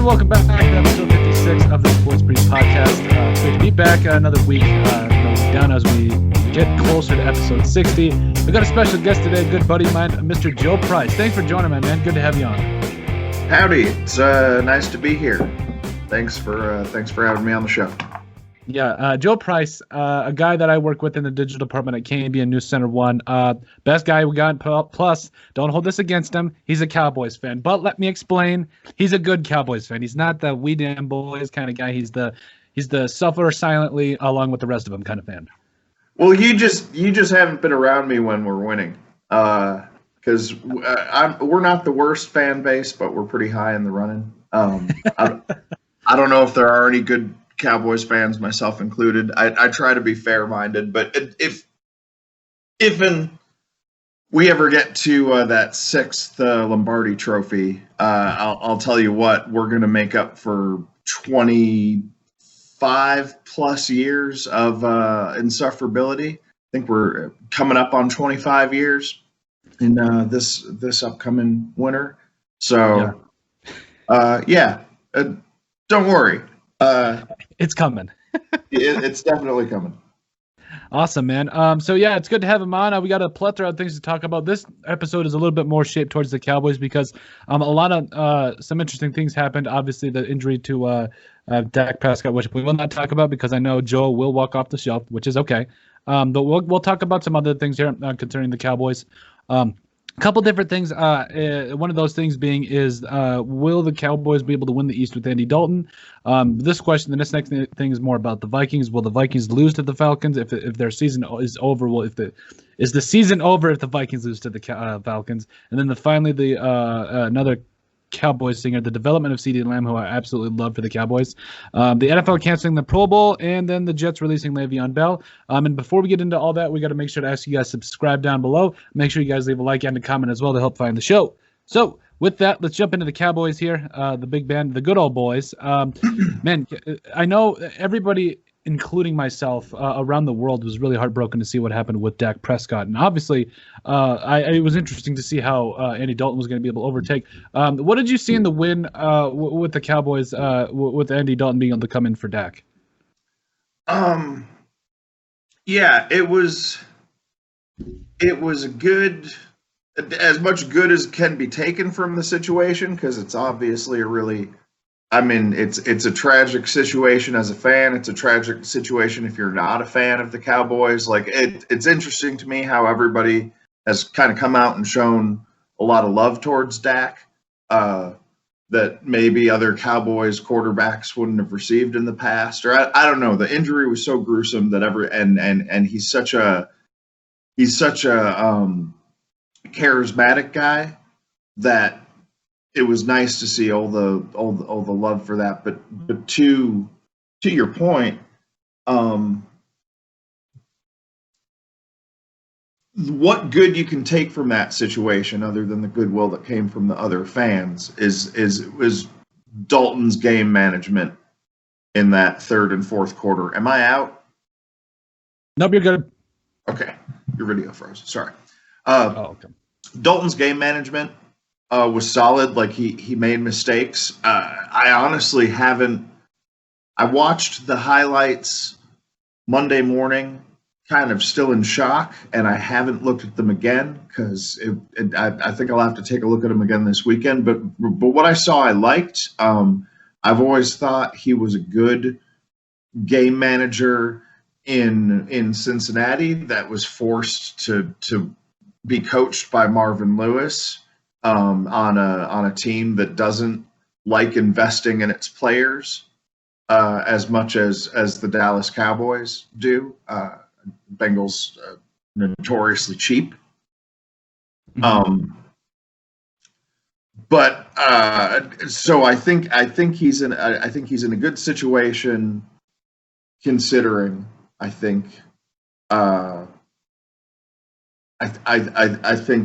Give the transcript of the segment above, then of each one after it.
welcome back to episode 56 of the Sports Breeze podcast. Great to be back another week down as we get closer to episode 60. We got a special guest today, a good buddy of mine, Mr. Joe Price. Thanks for joining me, man. Good to have you on. Howdy, it's nice to be here. Thanks for having me on the show. Yeah, Joe Price, a guy that I work with in the digital department at KNB and News Center 1. Best guy we got. Plus, don't hold this against him. He's a Cowboys fan. But let me explain. He's a good Cowboys fan. He's not the we damn boys kind of guy. He's the suffer silently along with the rest of them kind of fan. Well, you just haven't been around me when we're winning. Because we're not the worst fan base, but we're pretty high in the running. I don't know if there are any good Cowboys fans, myself included. I try to be fair-minded, but if we ever get to that sixth Lombardi Trophy, I'll tell you what, we're going to make up for 25 plus years of insufferability. I think we're coming up on 25 years in this upcoming winter. So, don't worry. It's coming. It's definitely coming. Awesome, man. So yeah, it's good to have him on. We got a plethora of things to talk about. This episode is a little bit more shaped towards the Cowboys because a lot of some interesting things happened. Obviously, the injury to Dak Prescott, which we will not talk about because I know Joe will walk off the shelf, which is okay. But we'll talk about some other things here concerning the Cowboys. A couple different things. One of those things being is, will the Cowboys be able to win the East with Andy Dalton? This next thing is more about the Vikings. Will the Vikings lose to the Falcons if their season is over? Is the season over if the Vikings lose to the Falcons? And then finally another Cowboys singer, the development of CeeDee Lamb, who I absolutely love for the Cowboys. The NFL canceling the Pro Bowl, and then the Jets releasing LeVeon Bell. And before we get into all that, we got to make sure to ask you guys to subscribe down below. Make sure you guys leave a like and a comment as well to help find the show. So with that, let's jump into the Cowboys here, the big band, the good old boys. Man, I know everybody, including myself, around the world was really heartbroken to see what happened with Dak Prescott. And obviously, it was interesting to see how Andy Dalton was going to be able to overtake. What did you see in the win with the Cowboys, with Andy Dalton being able to come in for Dak? Yeah, it was a good, as much good as can be taken from the situation, because it's obviously it's a tragic situation as a fan. It's a tragic situation if you're not a fan of the Cowboys. Like it's interesting to me how everybody has kind of come out and shown a lot of love towards Dak that maybe other Cowboys quarterbacks wouldn't have received in the past. Or I don't know. The injury was so gruesome that and he's such a charismatic guy that it was nice to see all the love for that. But to your point, what good you can take from that situation, other than the goodwill that came from the other fans, is Dalton's game management in that third and fourth quarter. Am I out? Nope, you're good. Okay, your video froze. Sorry. Okay. Dalton's game management was solid. Like he made mistakes. I honestly haven't. I watched the highlights Monday morning, kind of still in shock, and I haven't looked at them again because I think I'll have to take a look at them again this weekend. But what I saw, I liked. I've always thought he was a good game manager in Cincinnati that was forced to be coached by Marvin Lewis. On a team that doesn't like investing in its players as much as the Dallas Cowboys do. Bengals notoriously cheap. So I think he's in a good situation, considering. I think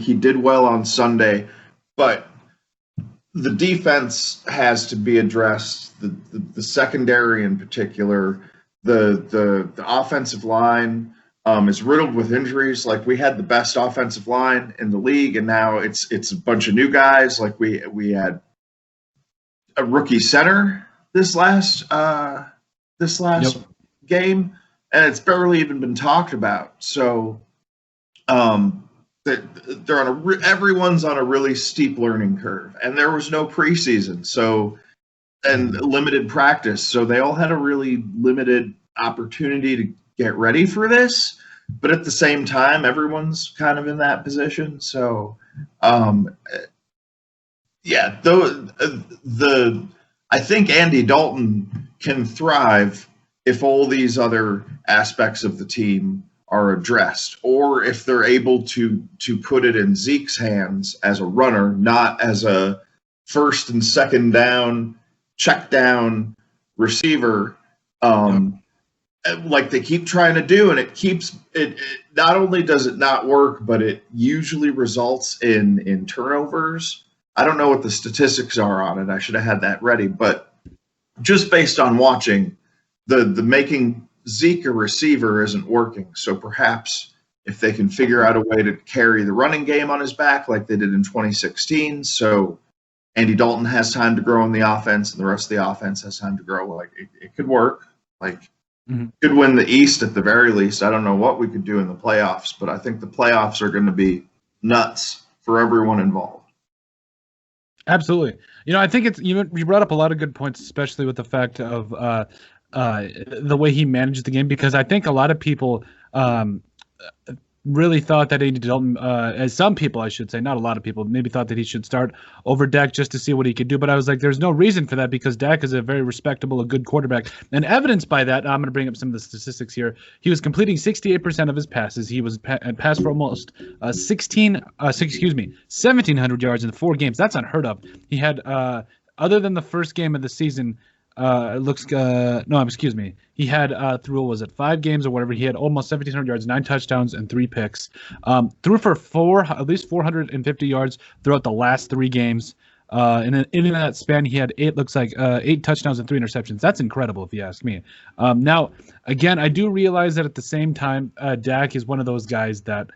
he did well on Sunday. But the defense has to be addressed. The secondary, in particular, the offensive line is riddled with injuries. Like, we had the best offensive line in the league, and now it's a bunch of new guys. Like we had a rookie center this last game, and it's barely even been talked about. So they're on everyone's on a really steep learning curve, and there was no preseason, and limited practice, so they all had a really limited opportunity to get ready for this. But at the same time, everyone's kind of in that position. So, I think Andy Dalton can thrive if all these other aspects of the team are addressed, or if they're able to put it in Zeke's hands as a runner, not as a first and second down, check down receiver, like they keep trying to do, and it not only does it not work, but it usually results in turnovers. I don't know what the statistics are on it. I should have had that ready, but just based on watching, the making Zeke a receiver isn't working. So perhaps if they can figure out a way to carry the running game on his back like they did in 2016, so Andy Dalton has time to grow in the offense and the rest of the offense has time to grow, like it could work. Like, could win the East at the very least. I don't know what we could do in the playoffs, but I think the playoffs are going to be nuts for everyone involved. Absolutely. I think you brought up a lot of good points, especially with the fact of the way he managed the game, because I think a lot of people really thought that Andy Dalton, as some people, I should say, not a lot of people, maybe thought that he should start over Dak just to see what he could do. But I was like, there's no reason for that, because Dak is a very respectable, a good quarterback. And evidenced by that, I'm going to bring up some of the statistics here. He was completing 68% of his passes. He was passed for almost 1,700 yards in 4 games. That's unheard of. He had, other than the first game of the season, he had through, was it 5 games or whatever, he had almost 1,700 yards, 9 touchdowns, and 3 picks. Threw for at least 450 yards throughout the last 3 games. And then in that span, he had 8 touchdowns and 3 interceptions. That's incredible, if you ask me. Now, again, I do realize that at the same time, Dak is one of those guys that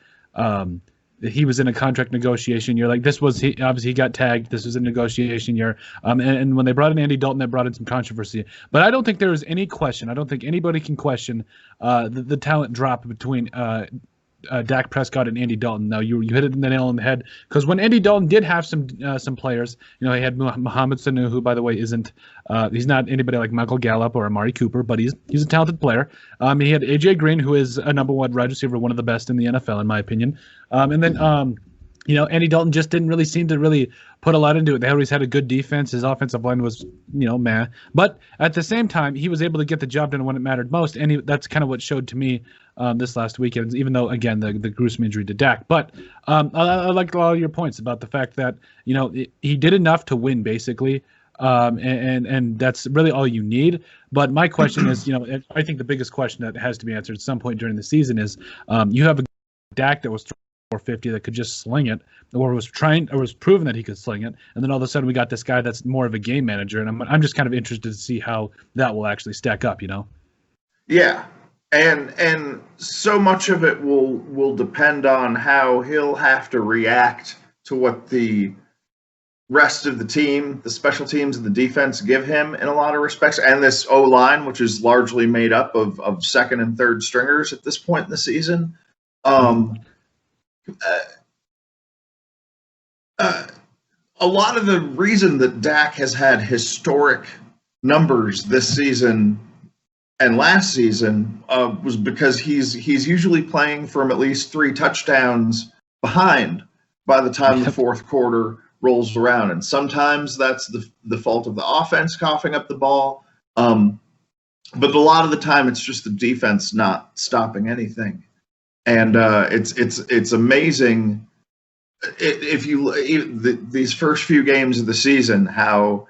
he was in a contract negotiation year. Like, obviously he got tagged. This was a negotiation year. And when they brought in Andy Dalton, that brought in some controversy. But I don't think there was any question. I don't think anybody can question the talent drop between Dak Prescott and Andy Dalton. Now, you hit it in the nail on the head, because when Andy Dalton did have some players, he had Mohamed Sanu, who, by the way, he's not anybody like Michael Gallup or Amari Cooper, but he's a talented player. He had AJ Green, who is a number 1 wide receiver, one of the best in the NFL, in my opinion. And then Andy Dalton just didn't really seem to really put a lot into it. They always had a good defense. His offensive line was, meh. But at the same time, he was able to get the job done when it mattered most, and that's kind of what showed to me this last weekend, even though, again, the gruesome injury to Dak. But I like all your points about the fact that, he did enough to win, basically, and that's really all you need. But my question is, I think the biggest question that has to be answered at some point during the season is, you have a Dak that was 450 that could just sling it, or was proven that he could sling it, and then all of a sudden we got this guy that's more of a game manager, and I'm just kind of interested to see how that will actually stack up. Yeah, and so much of it will depend on how he'll have to react to what the rest of the team, the special teams and the defense, give him in a lot of respects, and this O-line, which is largely made up of second and third stringers at this point in the season. A lot of the reason that Dak has had historic numbers this season and last season was because he's usually playing from at least 3 touchdowns behind by the time the fourth quarter rolls around, and sometimes that's the fault of the offense coughing up the ball, but a lot of the time it's just the defense not stopping anything. And it's amazing if these first few games of the season, how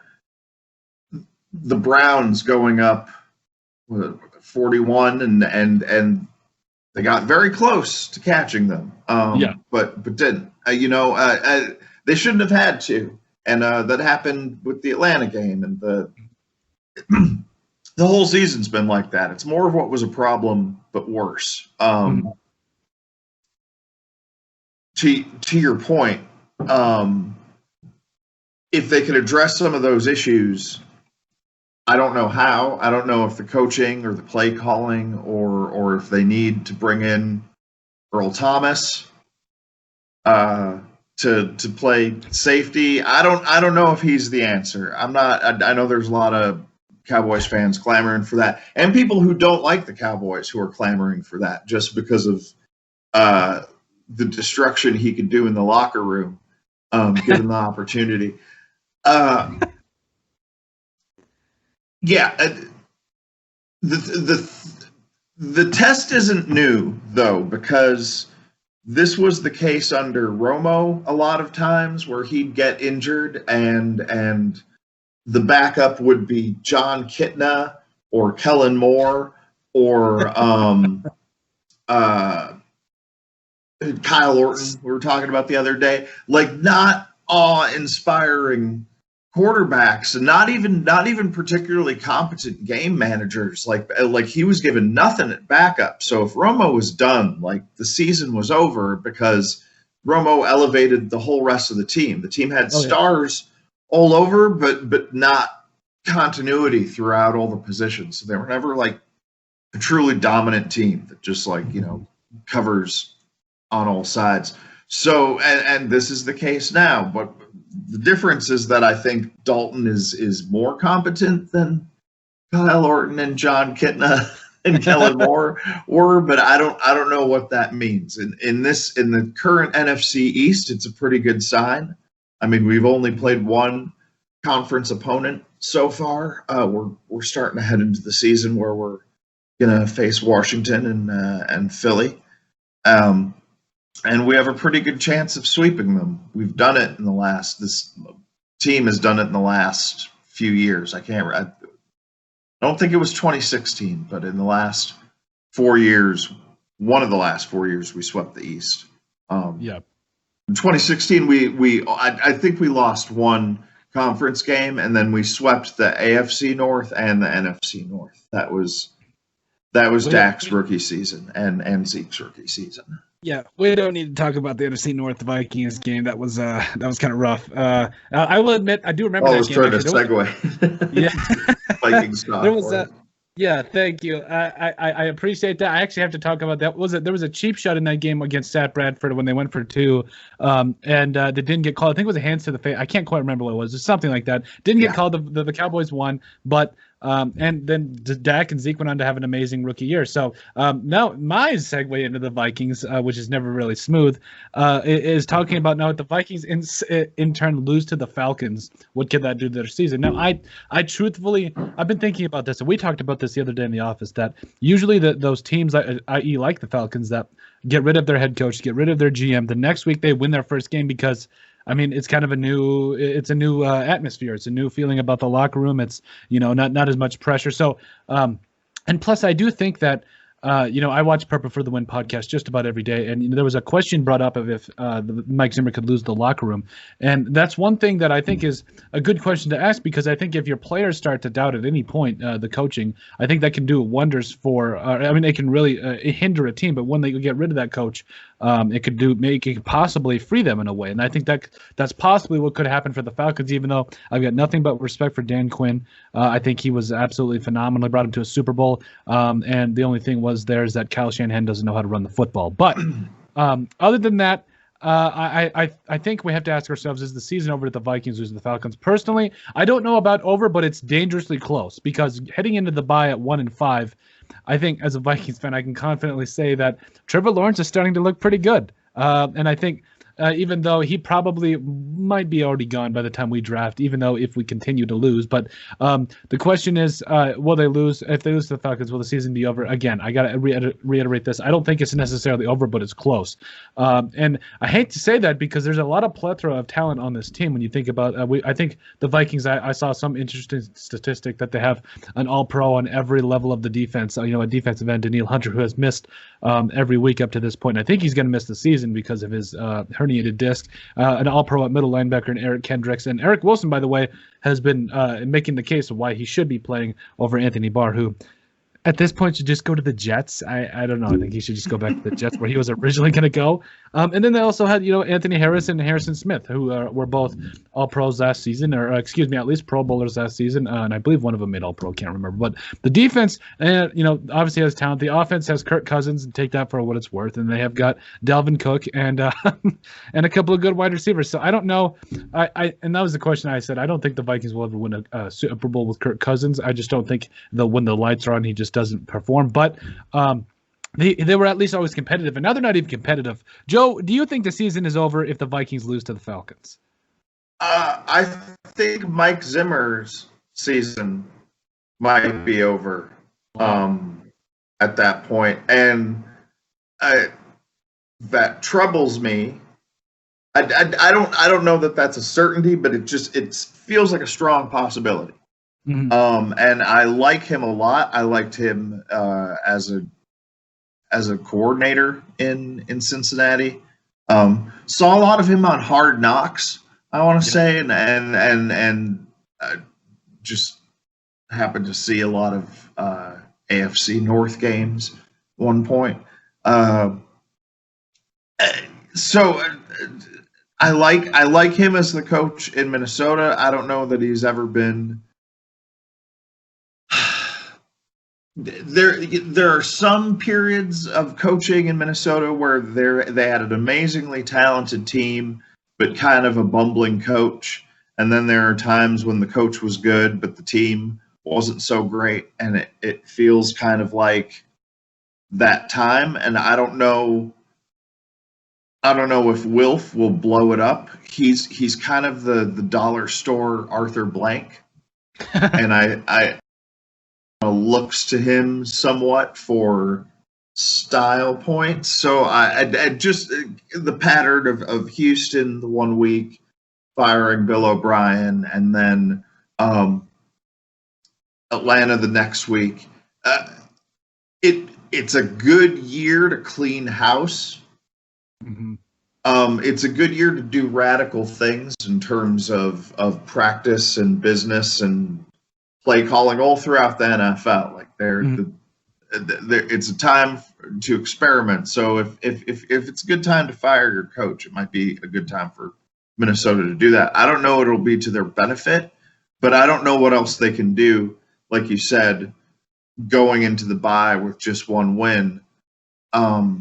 the Browns going up 41 and they got very close to catching them, but didn't. They shouldn't have had to, and that happened with the Atlanta game, and the whole season's been like that. It's more of what was a problem, but worse. To your point, if they could address some of those issues, I don't know how. I don't know if the coaching or the play calling or if they need to bring in Earl Thomas to play safety. I don't know if he's the answer. I know there's a lot of Cowboys fans clamoring for that, and people who don't like the Cowboys who are clamoring for that just because of the destruction he could do in the locker room, given the opportunity. The test isn't new though, because this was the case under Romo a lot of times where he'd get injured and the backup would be John Kitna or Kellen Moore or Kyle Orton we were talking about the other day. Like, not awe-inspiring quarterbacks, and not even particularly competent game managers. Like he was given nothing at backup. So if Romo was done, like, the season was over because Romo elevated the whole rest of the team. The team had stars all over, but not continuity throughout all the positions. So they were never like a truly dominant team that just covers on all sides. So and this is the case now, but the difference is that I think Dalton is more competent than Kyle Orton and John Kitna and Kellen Moore were, but I don't know what that means. In the current NFC East, it's a pretty good sign. I mean, we've only played one conference opponent so far. We're starting to head into the season where we're gonna face Washington and Philly. And we have a pretty good chance of sweeping them. We've done it this team has done it in the last few years. I don't think it was 2016, but in the last 4 years, one of the last 4 years, we swept the East. In 2016, I think we lost one conference game, and then we swept the AFC North and the NFC North. That was Dak's rookie season and Zeke's rookie season. Yeah, we don't need to talk about the NFC North Vikings game. That was kind of rough. I will admit, I do remember that game. I was trying to segue. Yeah, Vikings talk. There was yeah, thank you. I appreciate that. I actually have to talk about that. There was a cheap shot in that game against Sat Bradford when they went for two, and they didn't get called. I think it was a hands to the face. I can't quite remember what it was. It's something like that. Didn't get called. The Cowboys won, but. And then Dak and Zeke went on to have an amazing rookie year. So now my segue into the Vikings, which is never really smooth, is talking about now if the Vikings in turn lose to the Falcons, what can that do to their season? Now, I truthfully, I've been thinking about this, and we talked about this the other day in the office, that usually those teams, i.e. like the Falcons, that get rid of their head coach, get rid of their GM, the next week they win their first game because I mean, it's kind of a new atmosphere. It's a new feeling about the locker room. It's, not as much pressure. So, and plus I do think that, I watch Purple for the Win podcast just about every day. And there was a question brought up of if Mike Zimmer could lose the locker room. And that's one thing that I think is a good question to ask, because I think if your players start to doubt at any point the coaching, I think that can do wonders for it can really hinder a team. But when they get rid of that coach, it could possibly free them in a way. And I think that's possibly what could happen for the Falcons, even though I've got nothing but respect for Dan Quinn. I think he was absolutely phenomenal. I brought him to a Super Bowl. And the only thing was there is that Kyle Shanahan doesn't know how to run the football. But other than that, I think we have to ask ourselves, is the season over to the Vikings or the Falcons? Personally, I don't know about over, but it's dangerously close, because heading into the bye at 1-5, I think as a Vikings fan, I can confidently say that Trevor Lawrence is starting to look pretty good. And I think even though he probably might be already gone by the time we draft, even though if we continue to lose. But the question is, will they lose? If they lose to the Falcons, will the season be over? Again, I got to reiterate this. I don't think it's necessarily over, but it's close. And I hate to say that, because there's a lot of plethora of talent on this team. When you think about I think the Vikings, I saw some interesting statistic that they have an all-pro on every level of the defense. A defensive end, Daniil Hunter, who has missed every week up to this point. I think he's going to miss the season because of his herniated disc. An all-pro at middle linebacker in Eric Kendricks. And Eric Wilson, by the way, has been making the case of why he should be playing over Anthony Barr, who at this point should just go to the Jets. I don't know. I think he should just go back to the Jets where he was originally going to go. And then they also had, Anthony Harris and Harrison Smith, who were both all pros last season, or excuse me, at least Pro Bowlers last season. And I believe one of them made all pro. Can't remember. But the defense, obviously has talent. The offense has Kirk Cousins, and take that for what it's worth. And they have got Dalvin Cook and and a couple of good wide receivers. So I don't know. And that was the question I said. I don't think the Vikings will ever win a Super Bowl with Kirk Cousins. I just don't think when the lights are on, he just doesn't perform. But they were at least always competitive, and now they're not even competitive. Joe, do you think the season is over if the Vikings lose to the Falcons? I think Mike Zimmer's season might be over at that point, and that troubles me. I don't know that that's a certainty, but it feels like a strong possibility. Mm-hmm. And I like him a lot. I liked him as a coordinator in Cincinnati. Saw a lot of him on Hard Knocks, I want to say, and just happened to see a lot of AFC North games at one point. So I like him as the coach in Minnesota. I don't know that he's ever been. There are some periods of coaching in Minnesota where they had an amazingly talented team, but kind of a bumbling coach. And then there are times when the coach was good, but the team wasn't so great. And it feels kind of like that time. And I don't know if Wilf will blow it up. He's kind of the dollar store Arthur Blank. And I looks to him somewhat for style points. So I just the pattern of Houston the 1 week, firing Bill O'Brien, and then Atlanta the next week. It's a good year to clean house. Mm-hmm. It's a good year to do radical things in terms of practice and business and play calling all throughout the NFL. Like it's a time to experiment. So if it's a good time to fire your coach, it might be a good time for Minnesota to do that. I don't know it'll be to their benefit, but I don't know what else they can do. Like you said, going into the bye with just one win, a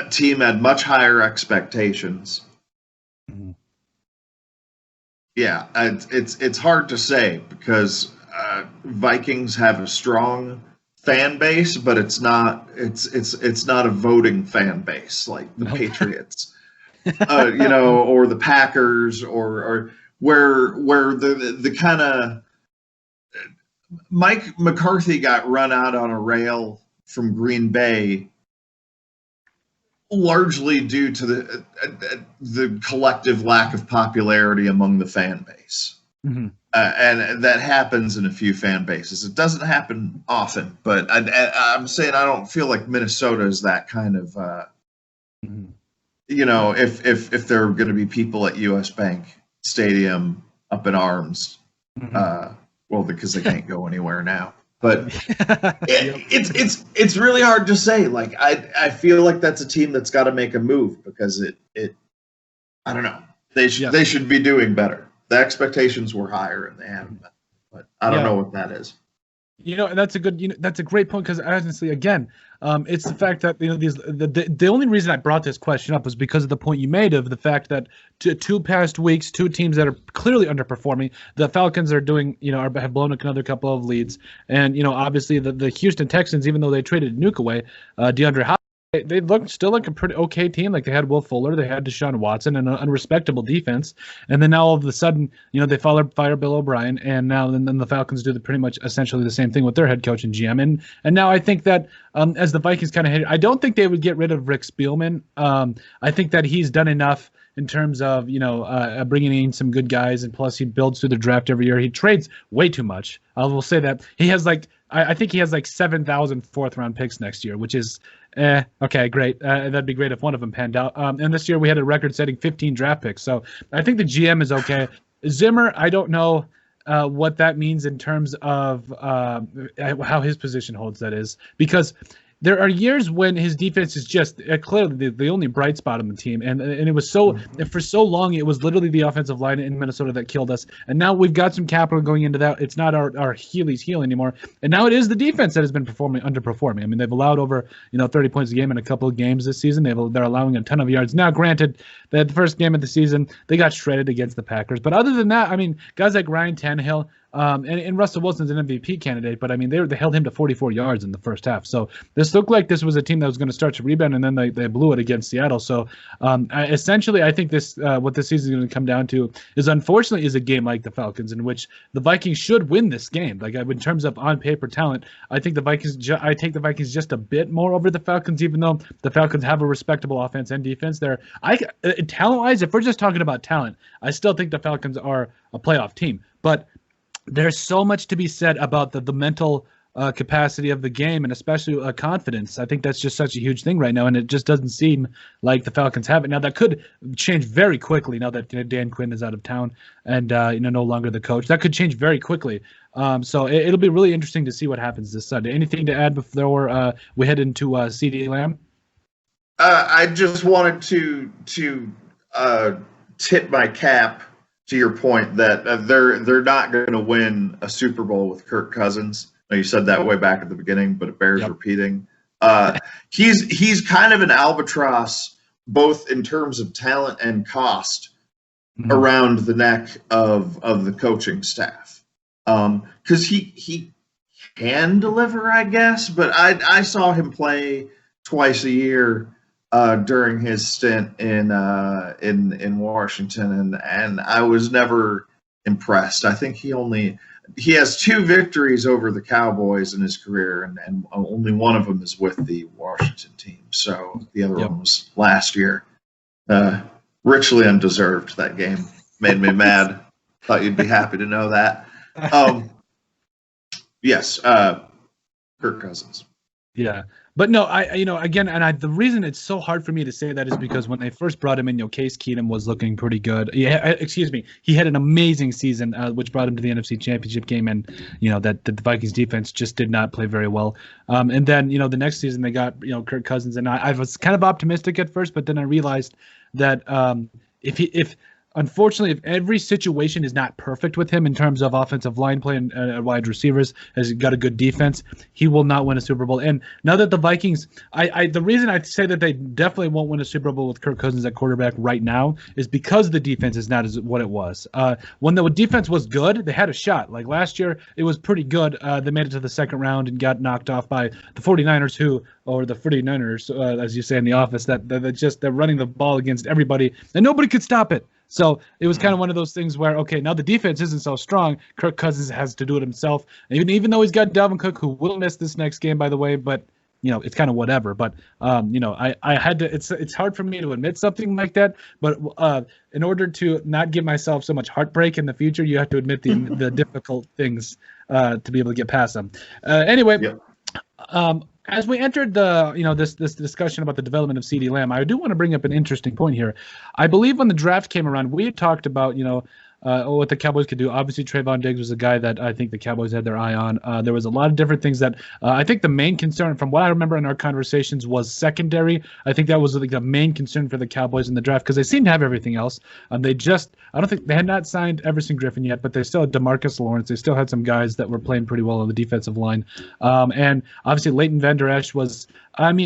team had much higher expectations. Mm-hmm. Yeah, it's hard to say because Vikings have a strong fan base, but it's not a voting fan base like the Patriots, or the Packers, or where the kind of Mike McCarthy got run out on a rail from Green Bay. Largely due to the collective lack of popularity among the fan base. Mm-hmm. And that happens in a few fan bases. It doesn't happen often, but I'm saying I don't feel like Minnesota is that kind of, mm-hmm. If there are going to be people at US Bank Stadium up in arms, mm-hmm. Because they can't go anywhere now. But it's really hard to say. Like I feel like that's a team that's got to make a move because I don't know. They should be doing better. The expectations were higher and they haven't been. But I don't know what that is. And that's a great point because honestly, again, it's the fact that the only reason I brought this question up was because of the point you made of the fact that two past weeks, two teams that are clearly underperforming. The Falcons are doing, have blown another couple of leads, and obviously the Houston Texans, even though they traded Nuke away, DeAndre Hopkins. They looked still like a pretty okay team. Like they had Will Fuller, they had Deshaun Watson, and an unrespectable defense. And then now all of a sudden, they fire Bill O'Brien, and now then the Falcons do pretty much essentially the same thing with their head coach and GM. And now I think that as the Vikings kind of hit, I don't think they would get rid of Rick Spielman. I think that he's done enough in terms of bringing in some good guys, and plus he builds through the draft every year. He trades way too much. I will say that he has I think he has 7,000 fourth-round picks next year, which is okay, great. That'd be great if one of them panned out. And this year we had a record-setting 15 draft picks, so I think the GM is okay. Zimmer, I don't know. what that means in terms of how his position holds, that is. Because there are years when his defense is just clearly the only bright spot on the team, and it was so for so long it was literally the offensive line in Minnesota that killed us. And now we've got some capital going into that. It's not our Achilles heel anymore, and now it is the defense that has been underperforming. I mean, they've allowed over 30 points a game in a couple of games this season. They're allowing a ton of yards. Now, granted, the first game of the season they got shredded against the Packers, but other than that, I mean, guys like Ryan Tannehill. And Russell Wilson's an MVP candidate, but I mean, they held him to 44 yards in the first half. So this looked like this was a team that was going to start to rebound, and then they blew it against Seattle. So essentially, I think this what this season is going to come down to is, unfortunately, is a game like the Falcons, in which the Vikings should win this game. Like in terms of on paper talent, I think the Vikings. I take the Vikings just a bit more over the Falcons, even though the Falcons have a respectable offense and defense. There, talent-wise, if we're just talking about talent, I still think the Falcons are a playoff team, but there's so much to be said about the mental capacity of the game, and especially confidence. I think that's just such a huge thing right now, and it just doesn't seem like the Falcons have it. Now, that could change very quickly now that Dan Quinn is out of town and no longer the coach. That could change very quickly. So it'll be really interesting to see what happens this Sunday. Anything to add before we head into CeeDee Lamb? I just wanted to tip my cap to your point that they're not going to win a Super Bowl with Kirk Cousins. You said that way back at the beginning, but it bears repeating. He's kind of an albatross, both in terms of talent and cost, around the neck of the coaching staff. Because he can deliver, I guess, but I saw him play twice a year during his stint in Washington, and I was never impressed. I think he has 2 victories over the Cowboys in his career, and only one of them is with the Washington team. So the other one was last year. Richly undeserved, that game. Made me mad. Thought you'd be happy to know that. Yes, Kirk Cousins. Yeah. But no, the reason it's so hard for me to say that is because when they first brought him in, Case Keenum was looking pretty good. He had an amazing season, which brought him to the NFC Championship game, and that the Vikings defense just did not play very well. And then the next season they got Kirk Cousins, and I was kind of optimistic at first, but then I realized that unfortunately, if every situation is not perfect with him in terms of offensive line play and wide receivers, has got a good defense, he will not win a Super Bowl. And now that the Vikings, the reason I say that they definitely won't win a Super Bowl with Kirk Cousins at quarterback right now is because the defense is not as what it was. When the defense was good, they had a shot. Like last year, it was pretty good. They made it to the second round and got knocked off by the 49ers, or the 49ers, as you say in the office, they're running the ball against everybody, and nobody could stop it. So it was kind of one of those things where, okay, now the defense isn't so strong. Kirk Cousins has to do it himself. Even though he's got Dalvin Cook, who will miss this next game, by the way, but it's kind of whatever. But I had to. It's hard for me to admit something like that. But in order to not give myself so much heartbreak in the future, you have to admit the difficult things to be able to get past them. Anyway. Yep. As we entered this discussion about the development of CeeDee Lamb, I do want to bring up an interesting point here. I believe when the draft came around, we had talked about what the Cowboys could do. Obviously, Trayvon Diggs was a guy that I think the Cowboys had their eye on. There was a lot of different things that I think the main concern, from what I remember in our conversations, was secondary. I think that was like the main concern for the Cowboys in the draft because they seemed to have everything else. I don't think they had not signed Everson Griffin yet, but they still had DeMarcus Lawrence. They still had some guys that were playing pretty well on the defensive line. And obviously, Leighton Vander Esch was.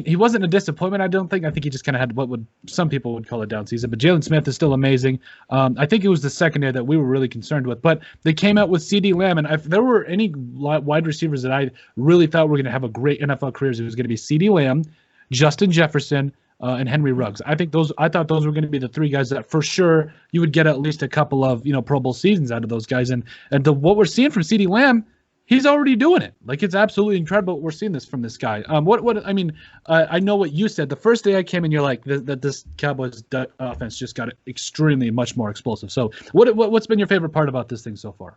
He wasn't a disappointment, I don't think. I think he just kind of had what some people would call a down season. But Jalen Smith is still amazing. I think it was the secondary that we were really concerned with. But they came out with CeeDee Lamb, and if there were any wide receivers that I really thought were going to have a great NFL careers, it was going to be CeeDee Lamb, Justin Jefferson, and Henry Ruggs. I thought those were going to be the 3 guys that for sure you would get at least a couple of Pro Bowl seasons out of those guys. And what we're seeing from CeeDee Lamb, he's already doing it. Like, it's absolutely incredible. We're seeing this from this guy. I know what you said. The first day I came in, you're like, that this Cowboys offense just got extremely much more explosive. So what's been your favorite part about this thing so far?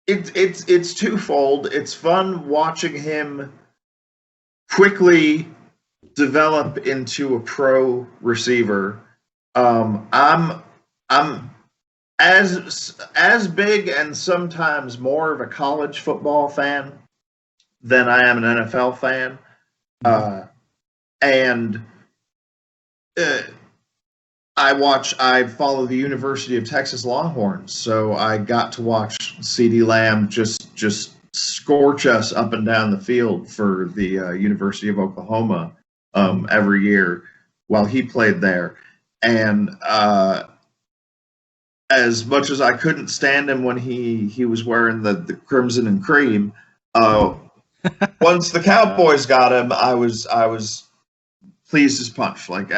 It's twofold. It's fun watching him quickly develop into a pro receiver. I'm as big and sometimes more of a college football fan than I am an NFL fan, and I follow the University of Texas Longhorns, so I got to watch CeeDee Lamb just scorch us up and down the field for the University of Oklahoma every year while he played there. And as much as I couldn't stand him when he was wearing the crimson and cream, once the Cowboys got him, I was pleased as punch. Like,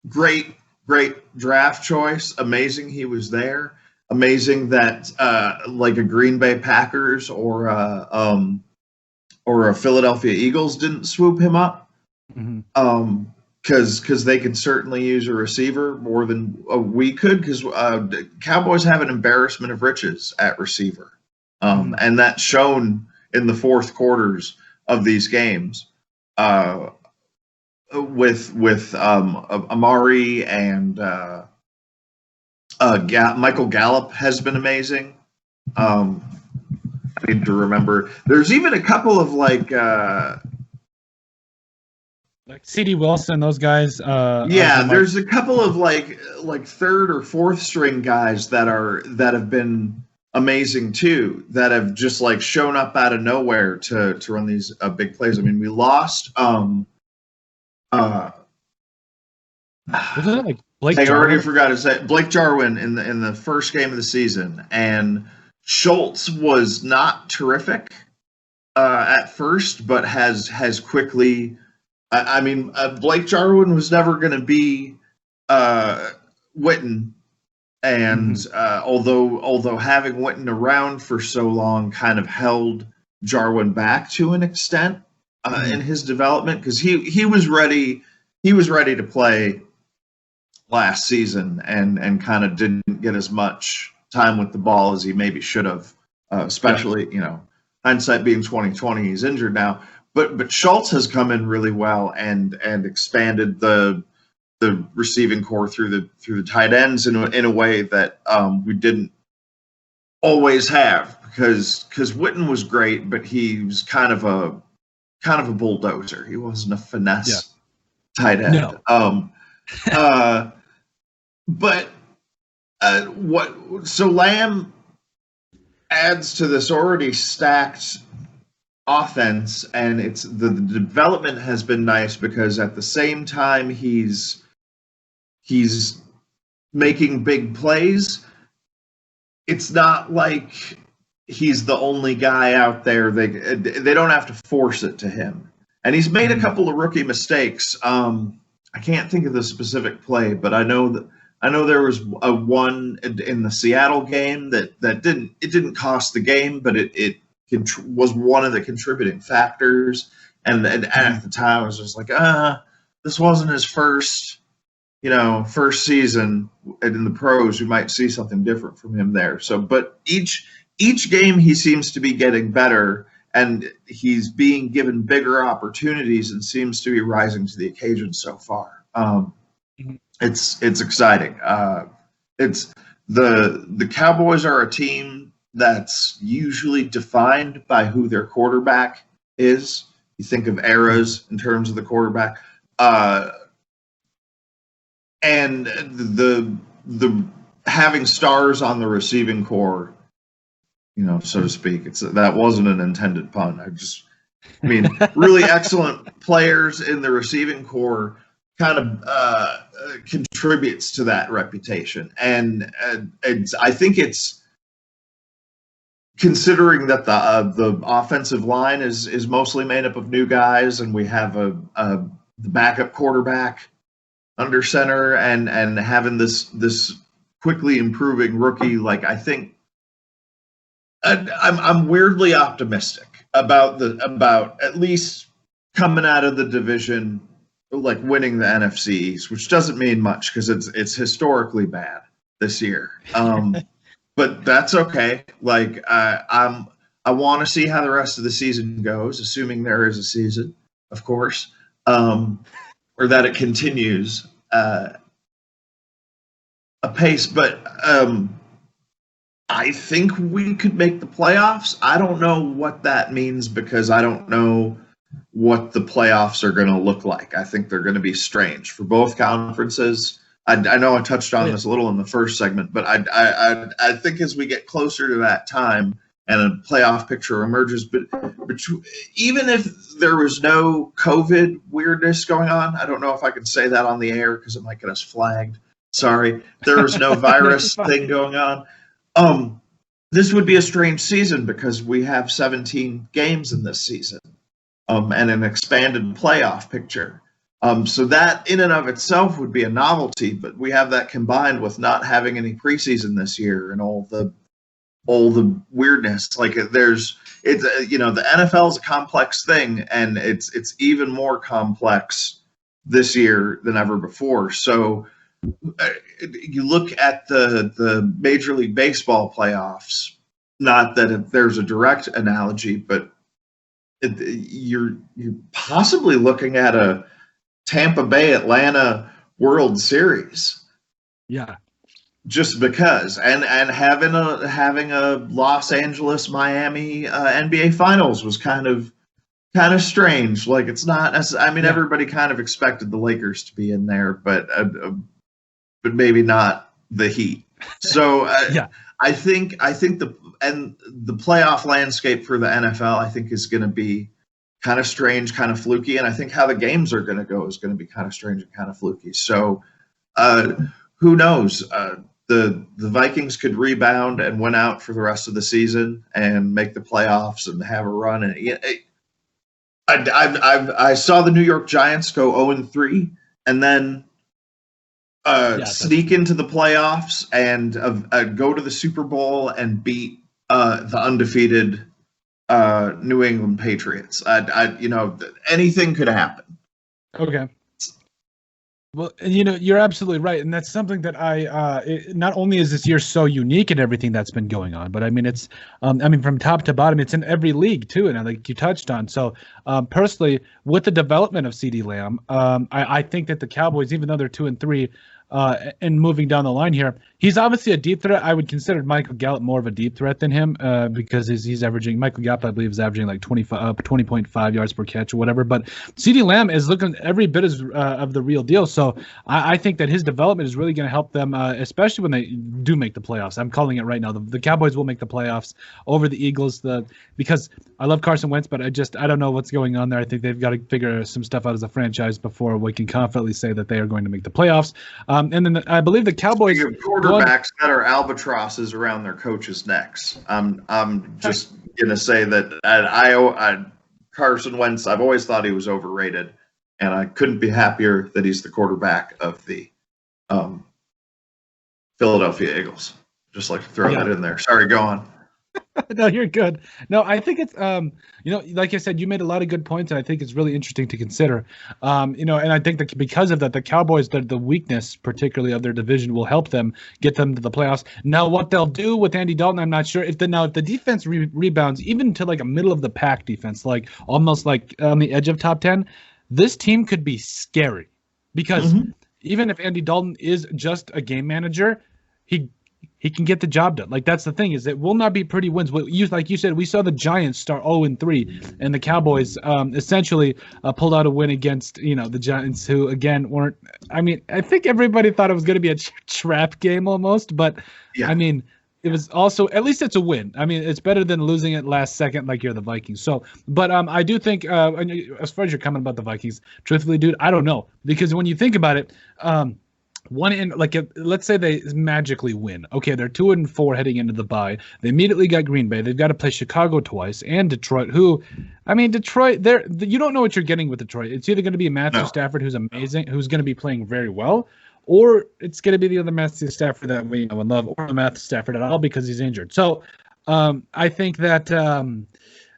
great draft choice. Amazing he was there. Amazing that like a Green Bay Packers or a Philadelphia Eagles didn't swoop him up. Because they could certainly use a receiver more than we could, because Cowboys have an embarrassment of riches at receiver. And that's shown in the fourth quarters of these games with Amari and Michael Gallup has been amazing. I need to remember. There's even a couple of like C.D. Wilson, those guys. There's a couple of like third or fourth string guys that have been amazing too, that have just like shown up out of nowhere to run these big plays. I mean, we lost. Wasn't it like Blake? I Jarwin? already forgot to say Blake Jarwin in the first game of the season, and Schultz was not terrific at first, but has quickly. I mean, Blake Jarwin was never going to be Witten, and although having Witten around for so long kind of held Jarwin back to an extent in his development, because he was ready to play last season and kind of didn't get as much time with the ball as he maybe should have, especially hindsight being 2020, he's injured now. But Schultz has come in really well and expanded the receiving core through the tight ends in a way that we didn't always have, because Witten was great, but he was kind of a bulldozer. He wasn't a finesse tight end. No. So Lamb adds to this already stacked offense, and it's the development has been nice, because at the same time he's making big plays. It's not like he's the only guy out there. They don't have to force it to him, and he's made a couple of rookie mistakes. I can't think of the specific play, but I know there was a one in the Seattle game that didn't cost the game, but it was one of the contributing factors. And at the time I was just like, this wasn't his first season in the pros. We might see something different from him there. So, but each game he seems to be getting better, and he's being given bigger opportunities and seems to be rising to the occasion so far. It's exciting. It's the Cowboys are a team that's usually defined by who their quarterback is. You think of eras in terms of the quarterback, and the having stars on the receiving core, so to speak. That wasn't an intended pun. I mean, really excellent players in the receiving core kind of contributes to that reputation, and I think it's. Considering that the offensive line is mostly made up of new guys, and we have the backup quarterback under center, and having this quickly improving rookie, like, I think I'm weirdly optimistic about at least coming out of the division, like winning the NFC East, which doesn't mean much because it's historically bad this year. But that's okay. Like, I want to see how the rest of the season goes, assuming there is a season, of course, or that it continues. apace, but I think we could make the playoffs. I don't know what that means because I don't know what the playoffs are going to look like. I think they're going to be strange for both conferences. I know I touched on this a little in the first segment, but I think as we get closer to that time and a playoff picture emerges, but even if there was no COVID weirdness going on, I don't know if I can say that on the air because it might get us flagged. Sorry, there was no virus thing going on. This would be a strange season because we have 17 games in this season, and an expanded playoff picture. So that in and of itself would be a novelty, but we have that combined with not having any preseason this year and all the weirdness. Like the NFL is a complex thing, and it's even more complex this year than ever before. So you look at the Major League Baseball playoffs, not that there's a direct analogy, but you're possibly looking at a Tampa Bay Atlanta World Series. Yeah. Just because, and having a Los Angeles Miami NBA Finals was kind of strange. Like it's not. I mean, everybody kind of expected the Lakers to be in there, but maybe not the Heat. So I think the playoff landscape for the NFL I think is going to be kind of strange, kind of fluky, and I think how the games are going to go is going to be kind of strange and kind of fluky. So who knows? The Vikings could rebound and win out for the rest of the season and make the playoffs and have a run. And I saw the New York Giants go 0-3 and then sneak into the playoffs and go to the Super Bowl and beat the undefeated New England Patriots. Anything could happen. Okay. Well, you're absolutely right, and that's something that not only is this year so unique in everything that's been going on, but I mean it's, from top to bottom, it's in every league too, and like you touched on. So personally, with the development of CeeDee Lamb, I think that the Cowboys, even though they're 2-3, and moving down the line here, he's obviously a deep threat. I would consider Michael Gallup more of a deep threat than him because he's averaging, Michael Gallup, I believe, is averaging like 20.5 yards per catch or whatever. But CeeDee Lamb is looking every bit as of the real deal. So I think that his development is really going to help them, especially when they do make the playoffs. I'm calling it right now. The Cowboys will make the playoffs over the Eagles because I love Carson Wentz, but I don't know what's going on there. I think they've got to figure some stuff out as a franchise before we can confidently say that they are going to make the playoffs. And then I believe the Cowboys quarterbacks that are albatrosses around their coaches' necks. I'm just gonna say that Carson Wentz, I've always thought he was overrated, and I couldn't be happier that he's the quarterback of the Philadelphia Eagles. Just like to throw that in there. Sorry, go on. No, you're good. No, I think it's like I said, you made a lot of good points, and I think it's really interesting to consider. And I think that because of that, the Cowboys, the weakness particularly of their division, will help them get them to the playoffs. Now, what they'll do with Andy Dalton, I'm not sure. If the defense rebounds even to like a middle of the pack defense, like almost like on the edge of top 10, this team could be scary because even if Andy Dalton is just a game manager, he can get the job done. Like that's the thing, is it will not be pretty wins. Like you said, we saw the Giants start 0-3, and the Cowboys essentially pulled out a win against the Giants, who again weren't. I mean, I think everybody thought it was going to be a trap game almost, but I mean, it was also, at least it's a win. I mean, it's better than losing it last second like you're the Vikings. So, but I do think, as far as you're coming about the Vikings, truthfully, dude, I don't know, because when you think about it. Let's say they magically win. Okay, they're 2-4 heading into the bye. They immediately got Green Bay. They've got to play Chicago twice and Detroit. Detroit, you don't know what you're getting with Detroit. It's either going to be Matthew Stafford, who's amazing, who's going to be playing very well, or it's going to be the other Matthew Stafford that we know and love, or Matthew Stafford at all because he's injured. So I think that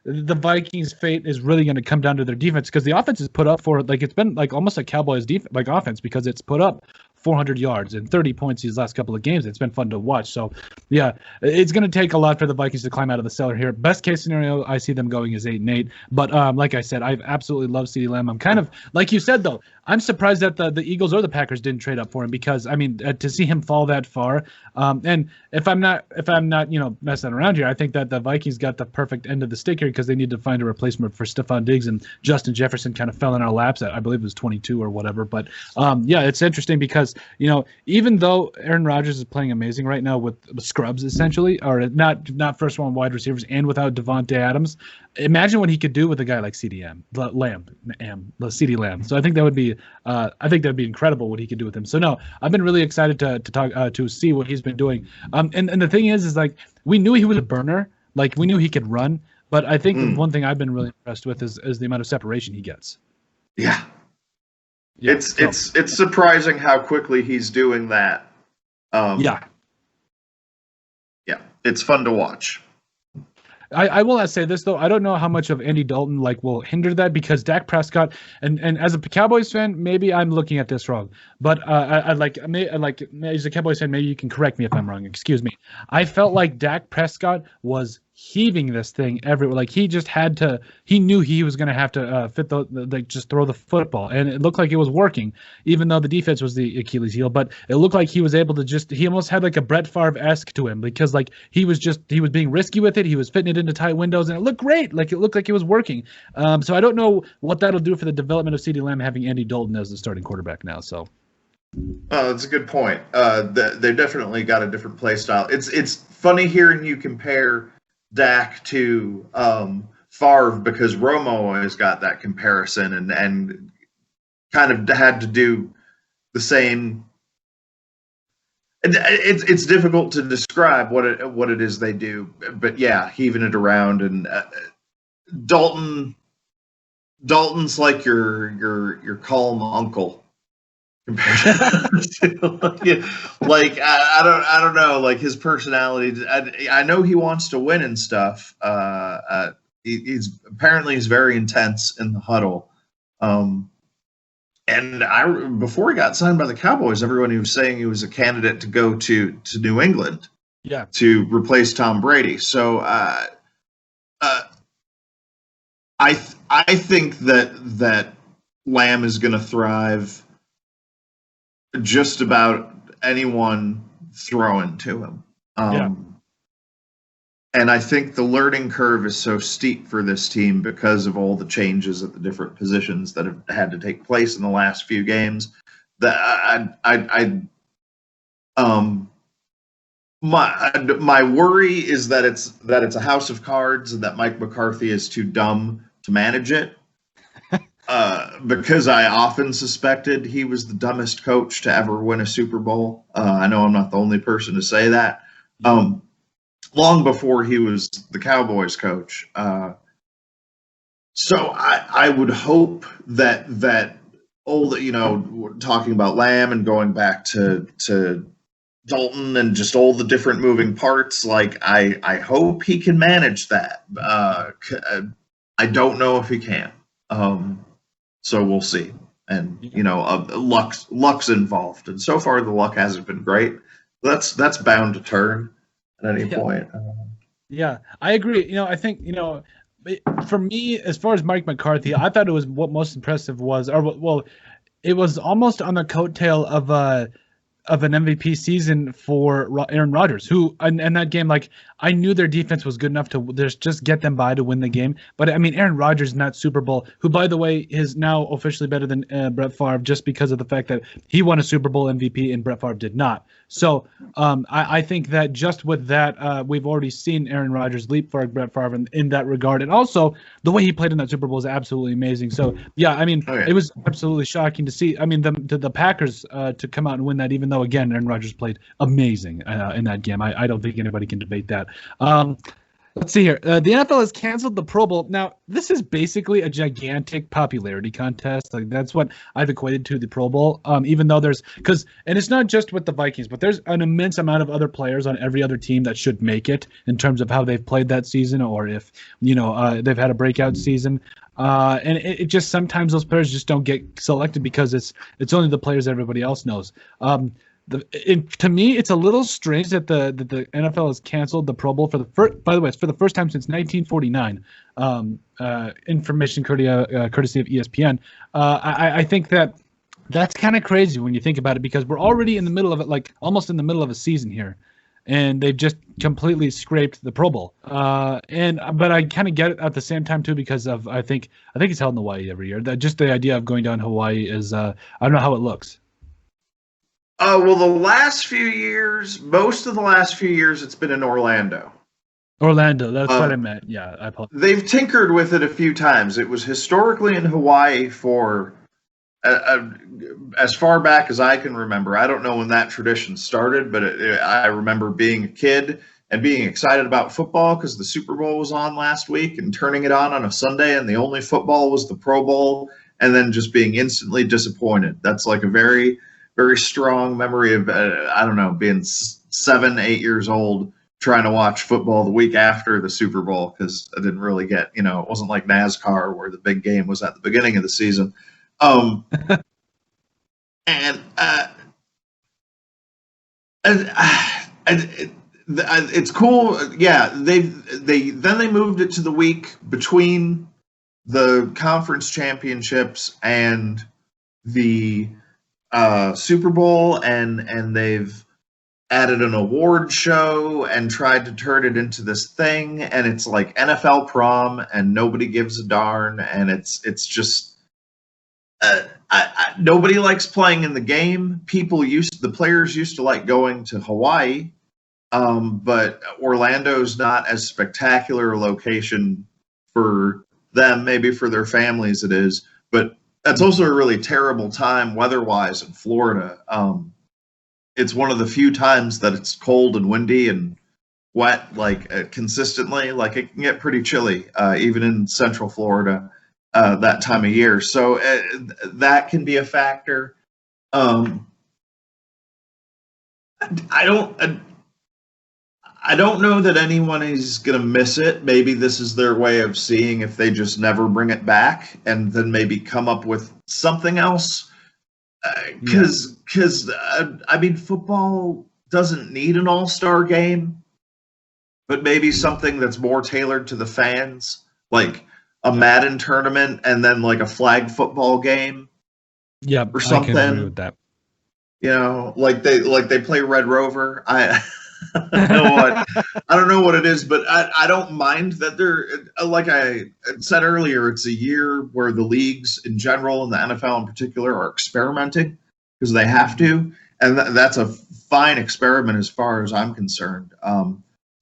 the Vikings' fate is really going to come down to their defense, because the offense is put up for, like, it's been like almost a Cowboys offense, because it's put up 400 yards and 30 points these last couple of games. It's been fun to watch. So, yeah, it's going to take a lot for the Vikings to climb out of the cellar here. Best case scenario, I see them going is 8-8. But like I said, I absolutely love CeeDee Lamb. I'm kind of, like you said, though, I'm surprised that the Eagles or the Packers didn't trade up for him because, I mean, to see him fall that far. And if I'm not, messing around here, I think that the Vikings got the perfect end of the stick here because they need to find a replacement for Stephon Diggs, and Justin Jefferson kind of fell in our laps at, I believe it was 22 or whatever. But yeah, it's interesting because, even though Aaron Rodgers is playing amazing right now with scrubs essentially, or not first round wide receivers, and without Devontae Adams, imagine what he could do with a guy like CeeDee Lamb. So I think that would be incredible what he could do with him. So no, I've been really excited to talk to see what he's been doing. And the thing is like we knew he was a burner, like we knew he could run, but I think the one thing I've been really impressed with is the amount of separation he gets. Yeah. It's surprising how quickly he's doing that. Yeah, it's fun to watch. I will say this though, I don't know how much of Andy Dalton will hinder that because Dak Prescott and as a Cowboys fan, maybe I'm looking at this wrong, but as a Cowboys fan, maybe you can correct me if I'm wrong. Excuse me. I felt like Dak Prescott was heaving this thing everywhere. Like he just had to. He knew he was going to have to just throw the football, and it looked like it was working, even though the defense was the Achilles heel. But it looked like he was able to he almost had like a Brett Favre-esque to him because he was being risky with it. He was fitting it into tight windows, and it looked great. Like it looked like it was working. So I don't know what that'll do for the development of CeeDee Lamb having Andy Dalton as the starting quarterback now. So. Oh, that's a good point. They definitely got a different play style. It's funny hearing you compare Dak to Favre because Romo always got that comparison and kind of had to do the same. It's difficult to describe what it is they do, but yeah, heaving it around and Dalton's like your calm uncle. Compared to, I don't know, like his personality. I know he wants to win and stuff. He's very intense in the huddle. And before he got signed by the Cowboys, everyone was saying he was a candidate to go to New England, to replace Tom Brady. So I think that Lamb is going to thrive. Just about anyone throwing to him. And I think the learning curve is so steep for this team because of all the changes at the different positions that have had to take place in the last few games. That my worry is that it's a house of cards and that Mike McCarthy is too dumb to manage it. Because I often suspected he was the dumbest coach to ever win a Super Bowl. I know I'm not the only person to say that. Long before he was the Cowboys coach. So I would hope that talking about Lamb and going back to Dalton and just all the different moving parts, I hope he can manage that. I don't know if he can. So we'll see. And, luck's involved. And so far the luck hasn't been great. That's bound to turn at any point. Yeah, I agree. I think, for me, as far as Mike McCarthy, I thought it was what most impressive was, it was almost on the coattail of an MVP season for Aaron Rodgers, who in that game, I knew their defense was good enough to just get them by to win the game. But I mean, Aaron Rodgers in that Super Bowl, who by the way is now officially better than Brett Favre, just because of the fact that he won a Super Bowl MVP and Brett Favre did not. So I think that just with that, we've already seen Aaron Rodgers leapfrog Brett Favre in that regard, and also the way he played in that Super Bowl is absolutely amazing. So yeah, I mean, It was absolutely shocking to see. I mean, the Packers to come out and win that, even though again Aaron Rodgers played amazing in that game. I don't think anybody can debate that. Let's see here. The NFL has canceled the Pro Bowl. Now, this is basically a gigantic popularity contest. Like that's what I've equated to the Pro Bowl. Even though and it's not just with the Vikings, but there's an immense amount of other players on every other team that should make it in terms of how they've played that season, or if they've had a breakout season. And it just sometimes those players just don't get selected because it's only the players everybody else knows. To me, it's a little strange that the NFL has canceled the Pro Bowl for the first. By the way, it's for the first time since 1949. Information courtesy of ESPN. I think that's kind of crazy when you think about it, because we're already in the middle of it, like almost in the middle of a season here, and they've just completely scraped the Pro Bowl. But I kind of get it at the same time too, because of I think it's held in Hawaii every year. Just the idea of going down to Hawaii is I don't know how it looks. Well, most of the last few years, it's been in Orlando. Orlando, that's what I meant. Yeah, I apologize. They've tinkered with it a few times. It was historically in Hawaii for as far back as I can remember. I don't know when that tradition started, but I remember being a kid and being excited about football because the Super Bowl was on last week, and turning it on a Sunday, and the only football was the Pro Bowl, and then just being instantly disappointed. That's like a very, very strong memory of, being 7, 8 years old, trying to watch football the week after the Super Bowl, because I didn't really get, it wasn't like NASCAR where the big game was at the beginning of the season. It's cool. Yeah, they moved it to the week between the conference championships and the Super Bowl, and they've added an award show and tried to turn it into this thing, and it's like NFL prom, and nobody gives a darn, and it's just nobody likes playing in the game. The players used to like going to Hawaii, but Orlando's not as spectacular a location for them. Maybe for their families it is, but that's also a really terrible time weather-wise in Florida. It's one of the few times that it's cold and windy and wet, consistently. Like, it can get pretty chilly, even in Central Florida, that time of year. So that can be a factor. I don't know that anyone is going to miss it. Maybe this is their way of seeing if they just never bring it back, and then maybe come up with something else. Because football doesn't need an all-star game, but maybe something that's more tailored to the fans, like a Madden tournament and then like a flag football game. Yeah, or something. I can agree with that. Like they play Red Rover. I don't know what it is, but I don't mind that they're, like I said earlier, it's a year where the leagues in general and the NFL in particular are experimenting because they have to, and that's a fine experiment as far as I'm concerned,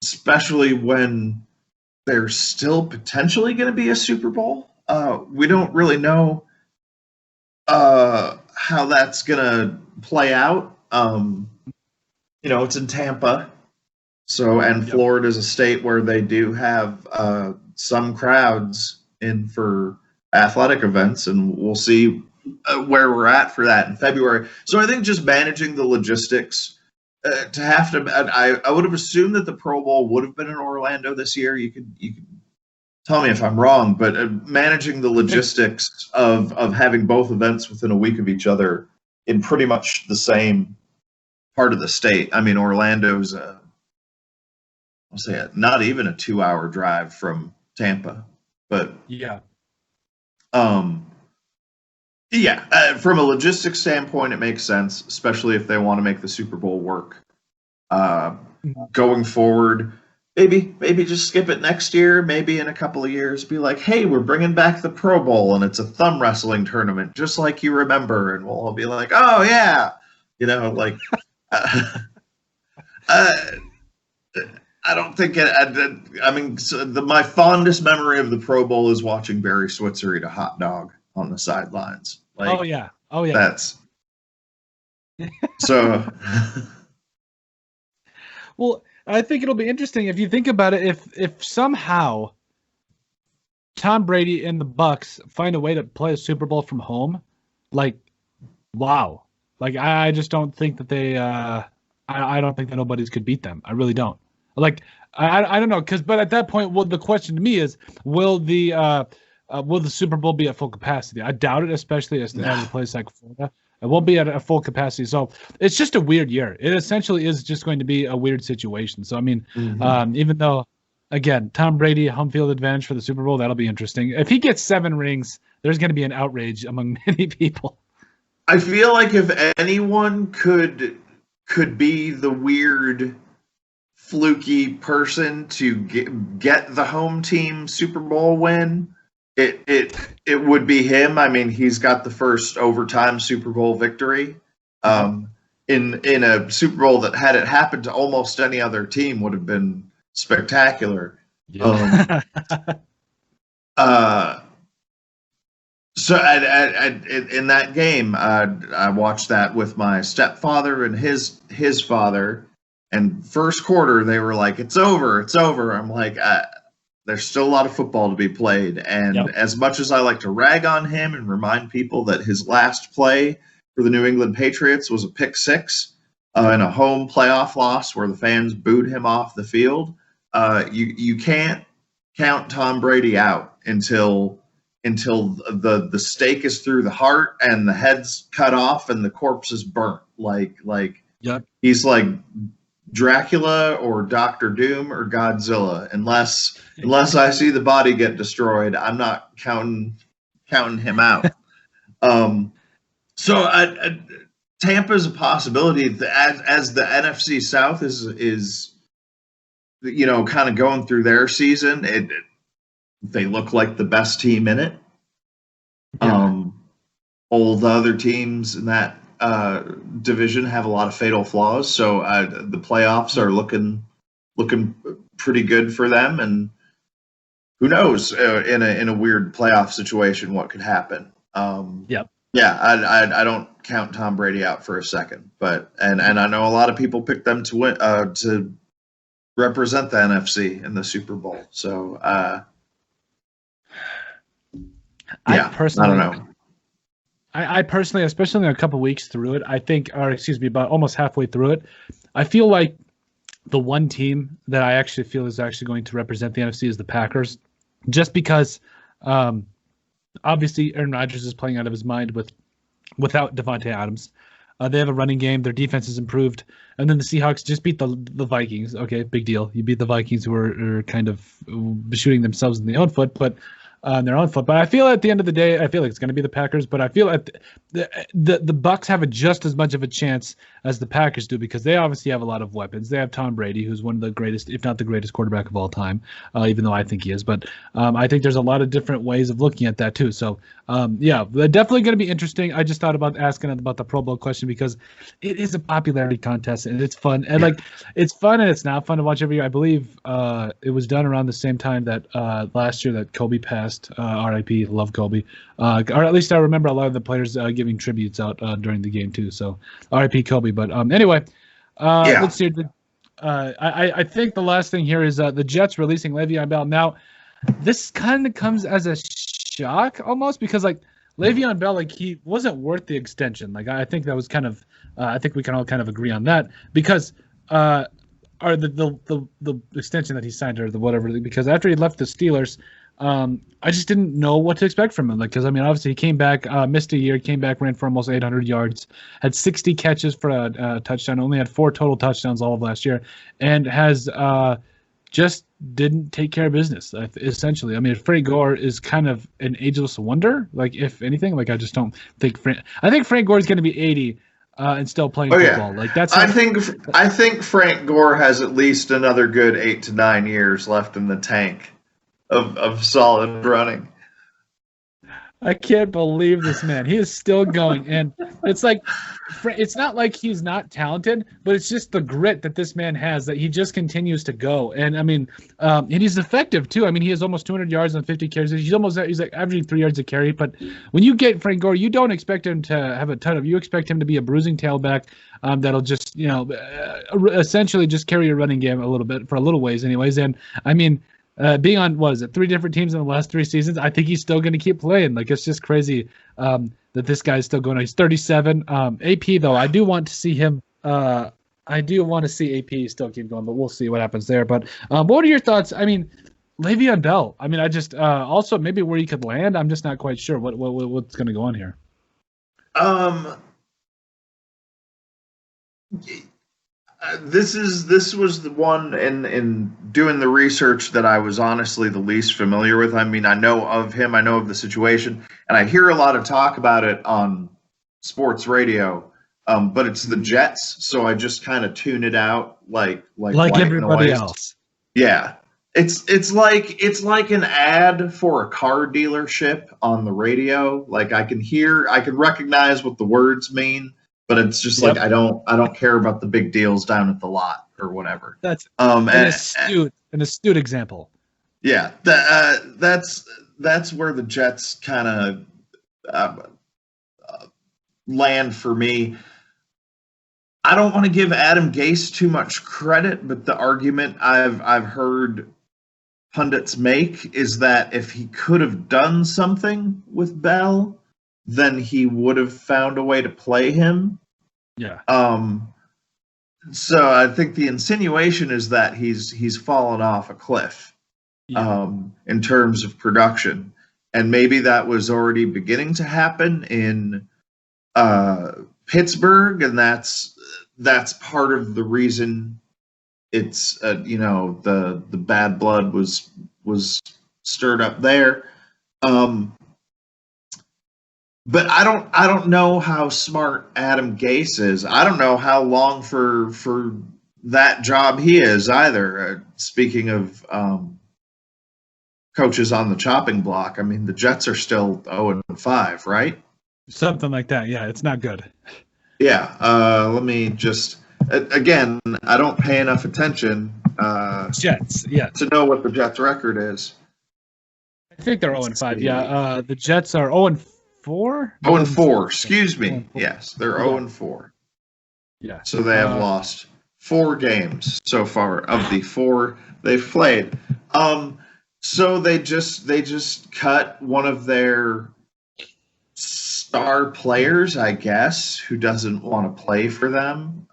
especially when there's still potentially going to be a Super Bowl. We don't really know how that's going to play out. It's in Tampa. And Florida is a state where they do have some crowds in for athletic events, and we'll see where we're at for that in February. So I think just managing the logistics I would have assumed that the Pro Bowl would have been in Orlando this year. You could tell me if I'm wrong, but managing the logistics of having both events within a week of each other in pretty much the same part of the state. I mean, Orlando's I'll say not even a 2-hour drive from Tampa, but from a logistics standpoint, it makes sense, especially if they want to make the Super Bowl work. Going forward, maybe just skip it next year. Maybe in a couple of years, be like, hey, we're bringing back the Pro Bowl, and it's a thumb wrestling tournament, just like you remember, and we'll all be like, oh yeah, I don't think my fondest memory of the Pro Bowl is watching Barry Switzer eat a hot dog on the sidelines. Oh yeah. That's so. Well, I think it'll be interesting if you think about it. If somehow Tom Brady and the Bucks find a way to play a Super Bowl from home, like, wow. Like, I just don't think that they. I don't think that nobody's could beat them. I really don't. Like, I don't know, but at that point, well, the question to me is, will the Super Bowl be at full capacity? I doubt it, especially as a place like Florida. It won't be at a full capacity. So it's just a weird year. It essentially is just going to be a weird situation. So, I mean, even though, again, Tom Brady, home field advantage for the Super Bowl, that'll be interesting. If he gets 7 rings, there's going to be an outrage among many people. I feel like if anyone could be the weird, fluky person to get the home team Super Bowl win, it would be him. I mean, he's got the first overtime Super Bowl victory. In a Super Bowl that, had it happened to almost any other team, would have been spectacular. Yeah. So in that game, I watched that with my stepfather and his father. And first quarter, they were like, "It's over, it's over." I'm like, there's still a lot of football to be played. And as much as I like to rag on him and remind people that his last play for the New England Patriots was a pick six in a home playoff loss where the fans booed him off the field, you can't count Tom Brady out until the stake is through the heart and the head's cut off and the corpse is burnt. He's like Dracula or Doctor Doom or Godzilla. Unless I see the body get destroyed, I'm not counting him out. So Tampa's a possibility as the NFC South is kind of going through their season. They look like the best team in it. All the other teams in that division have a lot of fatal flaws, so the playoffs are looking pretty good for them. And who knows, in a weird playoff situation, what could happen? I don't count Tom Brady out for a second, but and I know a lot of people picked them to win to represent the NFC in the Super Bowl. So I don't know. I personally, especially in a couple weeks through it, about almost halfway through it, I feel like the one team that I actually feel is actually going to represent the NFC is the Packers, just because obviously Aaron Rodgers is playing out of his mind without Devontae Adams. They have a running game. Their defense has improved. And then the Seahawks just beat the Vikings. Okay, big deal. You beat the Vikings, who are kind of shooting themselves in their own foot. But I feel at the end of the day, I feel like it's going to be the Packers. But I feel the Bucks have just as much of a chance as the Packers do, because they obviously have a lot of weapons. They have Tom Brady, who's one of the greatest, if not the greatest, quarterback of all time, even though I think he is. But I think there's a lot of different ways of looking at that too. So they're definitely going to be interesting. I just thought about asking about the Pro Bowl question because it is a popularity contest and it's fun. And it's fun and it's not fun to watch every year. I believe it was done around the same time that last year that Kobe passed. R.I.P. Love Kobe. Or at least I remember a lot of the players giving tributes out during the game too. So R.I.P. Kobe. But anyway, let's see. I think the last thing here is the Jets releasing LeVeon Bell. Now, this kind of comes as a shock almost, because LeVeon Bell, he wasn't worth the extension. I think that was kind of I think we can all kind of agree on that, because or the extension that he signed, or the whatever, because after he left the Steelers, I just didn't know what to expect from him. Because obviously he came back, missed a year, came back, ran for almost 800 yards, had 60 catches for a touchdown, only had 4 total touchdowns all of last year, and has just didn't take care of business, essentially. Frank Gore is kind of an ageless wonder, if anything. I just don't think I think Frank Gore is going to be 80 and still playing football. I think Frank Gore has at least another good 8 to 9 years left in the tank of solid running. I can't believe this man. He is still going, and it's like, it's not like he's not talented, but it's just the grit that this man has that he just continues to go. And I mean, and he's effective too. I mean, he has almost 200 yards on 50 carries. He's like averaging 3 yards a carry. But when you get Frank Gore, you don't expect him to have a ton of. You expect him to be a bruising tailback that'll just essentially just carry your running game a little bit for a little ways, anyways. And I mean. Being on, 3 different teams in the last 3 seasons, I think he's still going to keep playing. Like, it's just crazy that this guy's still going. He's 37. AP, though, I do want to see him. I do want to see AP still keep going, but we'll see what happens there. But what are your thoughts? I mean, LeVeon Bell. I mean, I just also maybe where he could land. I'm just not quite sure what's going to go on here. This was the one in doing the research that I was honestly the least familiar with. I mean, I know of him, I know of the situation, and I hear a lot of talk about it on sports radio. But it's the Jets, so I just kind of tune it out like everybody noise. else. Yeah, it's like an ad for a car dealership on the radio. Like I can recognize what the words mean. But it's just like I don't care about the big deals down at the lot or whatever. That's an astute example. Yeah, that's where the Jets kind of land for me. I don't want to give Adam Gase too much credit, but the argument I've heard pundits make is that if he could have done something with Bell, then he would have found a way to play him. Yeah. So I think the insinuation is that he's fallen off a cliff, in terms of production, and maybe that was already beginning to happen in Pittsburgh, and that's part of the reason it's the bad blood was stirred up there. But I don't know how smart Adam Gase is. I don't know how long for that job he is either. Speaking of coaches on the chopping block, I mean the Jets are still 0-5, right? Something like that. Yeah, it's not good. Yeah. Let me just again. I don't pay enough attention. Jets. Yeah. To know what the Jets' record is. I think they're 0-5. Yeah. The Jets are 0-4. 0-4. Excuse me. Yes, they're 0-4. Yeah. So they have lost 4 games so far of the 4 they've played. So they just cut one of their star players, I guess, who doesn't want to play for them.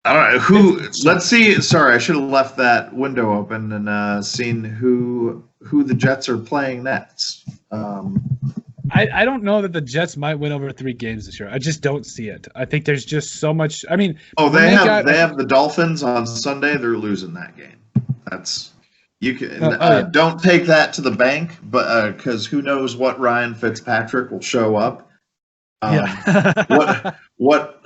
I don't know who. Let's see. Sorry, I should have left that window open and seen who the Jets are playing next. I don't know that the Jets might win over 3 games this year. I just don't see it. I think there's just so much. I mean, they have the Dolphins on Sunday. They're losing that game. That's you can don't take that to the bank, but because who knows what Ryan Fitzpatrick will show up. What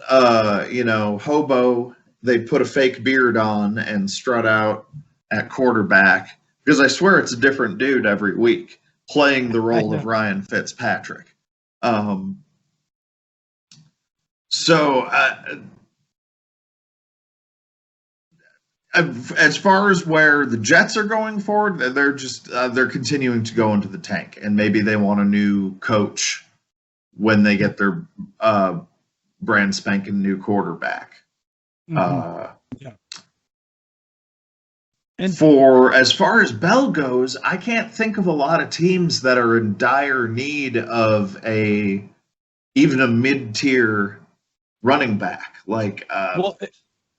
hobo they put a fake beard on and strut out at quarterback, because I swear it's a different dude every week playing the role of Ryan Fitzpatrick. As far as where the Jets are going forward, they're continuing to go into the tank, and maybe they want a new coach when they get their brand spanking new quarterback. And for as far as Bell goes, I can't think of a lot of teams that are in dire need of even a mid-tier running back.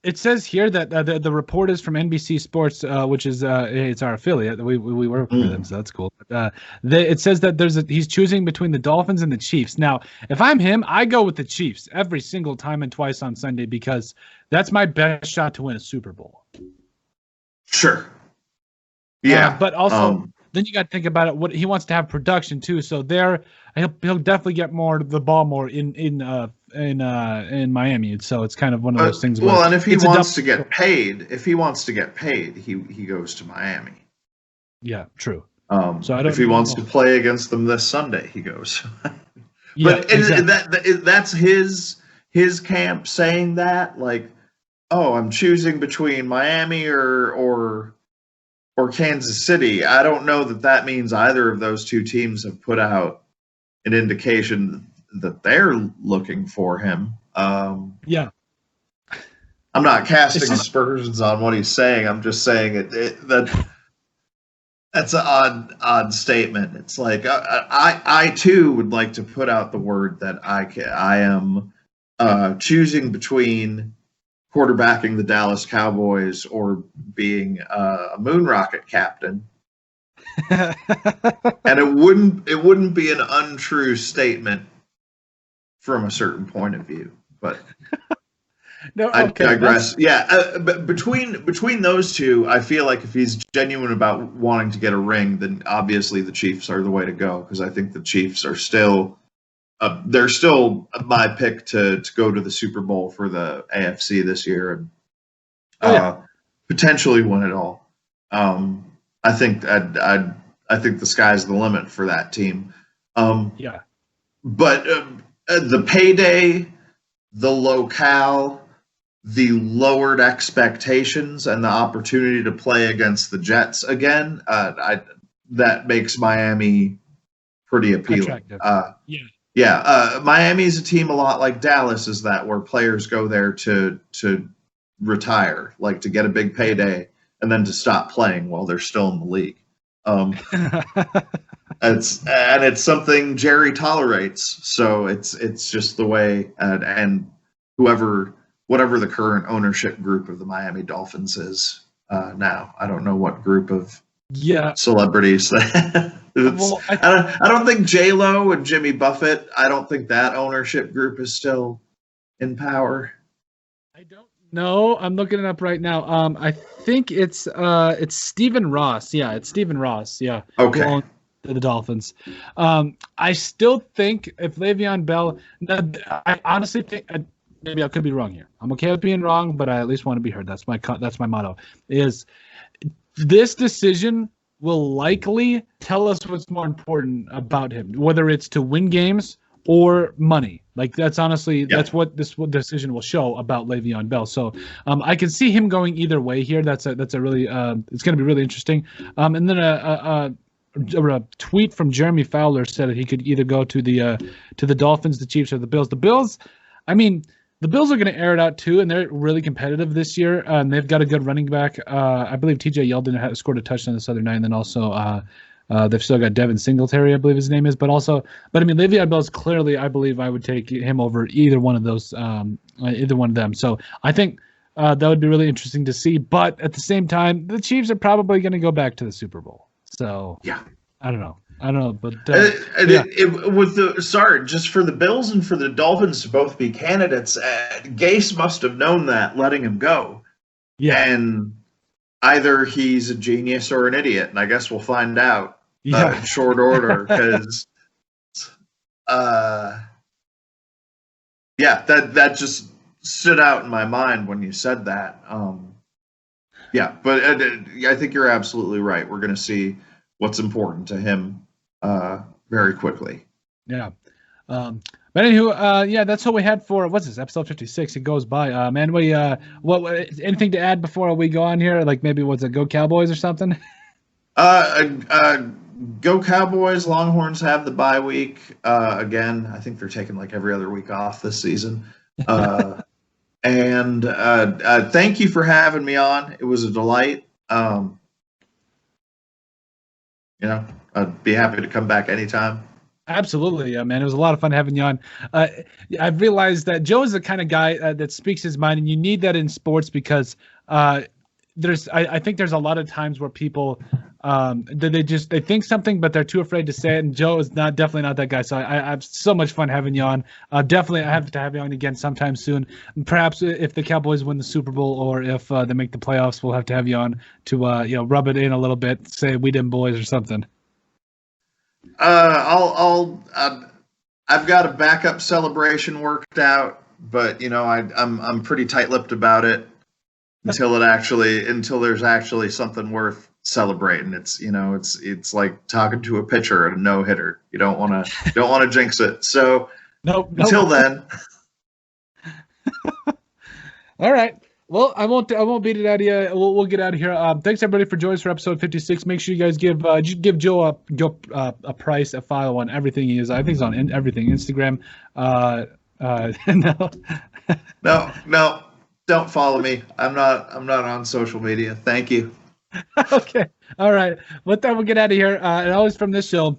It says here that the report is from NBC Sports, which is it's our affiliate. We work for them, so that's cool. But, it says that he's choosing between the Dolphins and the Chiefs. Now, if I'm him, I go with the Chiefs every single time and twice on Sunday because that's my best shot to win a Super Bowl. Sure. Yeah, but also then you got to think about it. What he wants to have production too. So he'll definitely get the ball more in Miami. So it's kind of one of those things. Well, and if he wants to get paid, he goes to Miami. Yeah, true. So if he wants to play against them this Sunday, he goes. But exactly. That's his camp saying that, like, oh, I'm choosing between Miami or Kansas City. I don't know that means either of those two teams have put out an indication that they're looking for him. Yeah. I'm not casting aspersions on what he's saying. I'm just saying that's an odd statement. It's like I too would like to put out the word that I am choosing between quarterbacking the Dallas Cowboys or being a moon rocket captain. And it wouldn't be an untrue statement from a certain point of view, but no, I digress. But between those two, I feel like if he's genuine about wanting to get a ring, then obviously the Chiefs are the way to go, because I think the Chiefs are still they're still my pick to go to the Super Bowl for the AFC this year and potentially win it all. I think I think the sky's the limit for that team. But the payday, the locale, the lowered expectations, and the opportunity to play against the Jets again, that makes Miami pretty appealing. Miami's a team a lot like Dallas is that, where players go there to retire, like to get a big payday and then to stop playing while they're still in the league. It's something Jerry tolerates, so it's just the way, and whatever the current ownership group of the Miami Dolphins is now. I don't know what group of celebrities that. I don't think J-Lo and Jimmy Buffett. I don't think that ownership group is still in power. I don't know. I'm looking it up right now. I think it's Stephen Ross. Yeah, it's Stephen Ross. Yeah. Okay. The Dolphins. I still think if LeVeon Bell, I honestly think, maybe I could be wrong here. I'm okay with being wrong, but I at least want to be heard. That's my motto. Is this decision will likely tell us what's more important about him, whether it's to win games or money. Like that's honestly that's what this decision will show about Le'Veon Bell. So I can see him going either way here. That's a really it's going to be really interesting. And then a tweet from Jeremy Fowler said that he could either go to the Dolphins, the Chiefs, or the Bills. The Bills, I mean, the Bills are going to air it out too, and they're really competitive this year. They've got a good running back. I believe T.J. Yeldon scored a touchdown this other night, and then also they've still got Devin Singletary, I believe his name is. But I mean, Le'Veon Bell is clearly, I believe, I would take him over either one of those, either one of them. So I think that would be really interesting to see. But at the same time, the Chiefs are probably going to go back to the Super Bowl. So I don't know, but just for the Bills and for the Dolphins to both be candidates, Gase must have known that, letting him go. Yeah, and either he's a genius or an idiot, and I guess we'll find out in short order, because that just stood out in my mind when you said that. But I think you're absolutely right. We're going to see what's important to him very quickly. Yeah. But anywho, that's what we had for what's this, episode 56. It goes by. Man, what anything to add before we go on here? Like maybe go Cowboys or something? Go Cowboys. Longhorns have the bye week again. I think they're taking like every other week off this season. And thank you for having me on. It was a delight. I'd be happy to come back anytime. Absolutely, man. It was a lot of fun having you on. I've realized that Joe is the kind of guy that speaks his mind, and you need that in sports because I think there's a lot of times where people they think something, but they're too afraid to say it. And Joe is definitely not that guy. So I have so much fun having you on. Definitely, I have to have you on again sometime soon. Perhaps if the Cowboys win the Super Bowl or if they make the playoffs, we'll have to have you on to rub it in a little bit, say we them boys or something. I've got a backup celebration worked out, but I'm pretty tight-lipped about it until there's actually something worth celebrating. It's like talking to a pitcher at a no hitter. You don't want to jinx it. So until then. All right. Well, I won't beat it out of you. We'll get out of here. Thanks everybody for joining us for episode 56. Make sure you guys give Joe a price, a follow on everything he is. I think he's on everything. Instagram. No, don't follow me. I'm not on social media. Thank you. Okay. All right. With that, we'll get out of here. And always from this show.